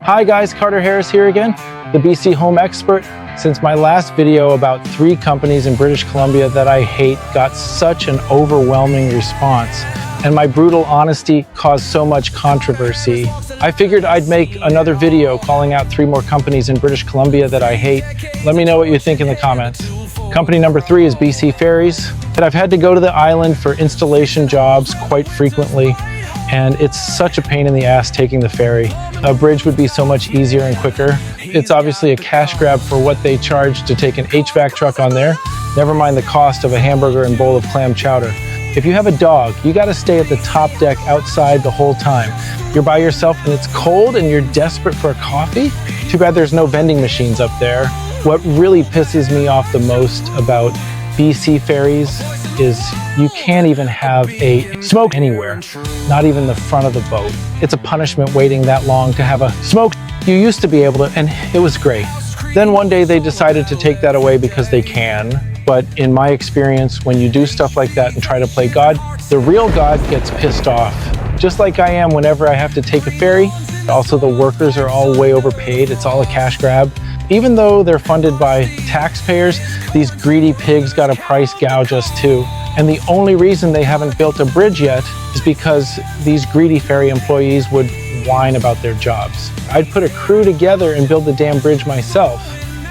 Hi guys, Carter Harris here again, the BC home expert. Since my last video about 3 companies in British Columbia that I hate got such an overwhelming response, and my brutal honesty caused so much controversy, I figured I'd make another video calling out 3 more companies in British Columbia that I hate. Let me know what you think in the comments. Company number 3 is BC Ferries. I've had to go to the island for installation jobs quite frequently, and it's such a pain in the ass taking the ferry. A bridge would be so much easier and quicker. It's obviously a cash grab for what they charge to take an HVAC truck on there, never mind the cost of a hamburger and bowl of clam chowder. If you have a dog, you gotta stay at the top deck outside the whole time. You're by yourself and it's cold and you're desperate for a coffee? Too bad there's no vending machines up there. What really pisses me off the most about BC Ferries is you can't even have a smoke anywhere, not even the front of the boat. It's a punishment waiting that long to have a smoke. You used to be able to, and it was great. Then one day they decided to take that away because they can. But in my experience, when you do stuff like that and try to play God, the real God gets pissed off. Just like I am whenever I have to take a ferry. Also, the workers are all way overpaid. It's all a cash grab. Even though they're funded by taxpayers, these greedy pigs got a price gouge us too. And the only reason they haven't built a bridge yet is because these greedy ferry employees would whine about their jobs. I'd put a crew together and build the damn bridge myself.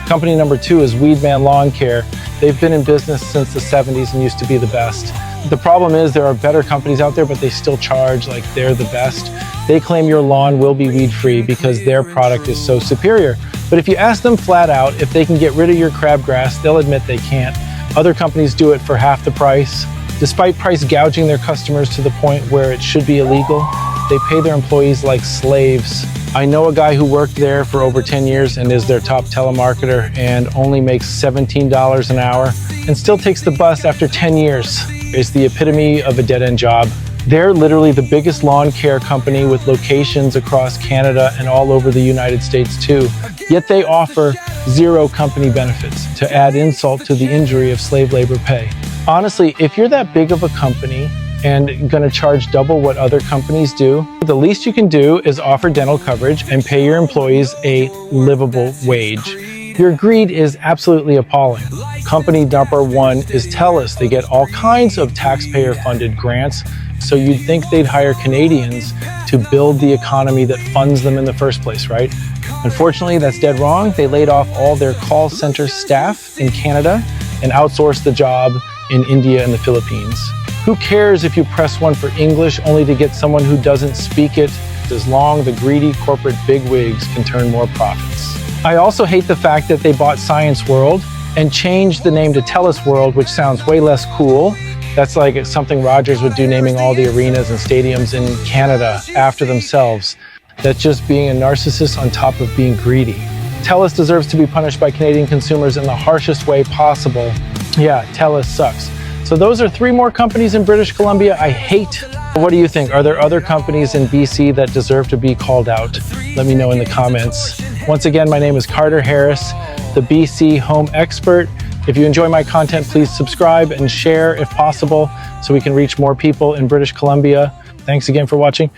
Company number 2 is Weedman Lawn Care. They've been in business since the 70s and used to be the best. The problem is there are better companies out there, but they still charge like they're the best. They claim your lawn will be weed-free because their product is so superior. But if you ask them flat out if they can get rid of your crabgrass, they'll admit they can't. Other companies do it for half the price. Despite price gouging their customers to the point where it should be illegal, they pay their employees like slaves. I know a guy who worked there for over 10 years and is their top telemarketer and only makes $17 an hour and still takes the bus after 10 years. It's the epitome of a dead-end job. They're literally the biggest lawn care company with locations across Canada and all over the United States too. Yet they offer 0 company benefits to add insult to the injury of slave labor pay. Honestly, if you're that big of a company and gonna charge double what other companies do, the least you can do is offer dental coverage and pay your employees a livable wage. Your greed is absolutely appalling. Company number 1 is Telus. They get all kinds of taxpayer-funded grants, so you'd think they'd hire Canadians to build the economy that funds them in the first place, right? Unfortunately, that's dead wrong. They laid off all their call center staff in Canada and outsourced the job in India and the Philippines. Who cares if you press 1 for English only to get someone who doesn't speak it, as long as the greedy corporate bigwigs can turn more profits. I also hate the fact that they bought Science World and changed the name to Telus World, which sounds way less cool. That's like something Rogers would do, naming all the arenas and stadiums in Canada after themselves. That's just being a narcissist on top of being greedy. Telus deserves to be punished by Canadian consumers in the harshest way possible. Yeah, Telus sucks. So those are 3 more companies in British Columbia I hate. What do you think? Are there other companies in BC that deserve to be called out? Let me know in the comments. Once again, my name is Carter Harris, the BC home expert. If you enjoy my content, please subscribe and share if possible so we can reach more people in British Columbia. Thanks again for watching.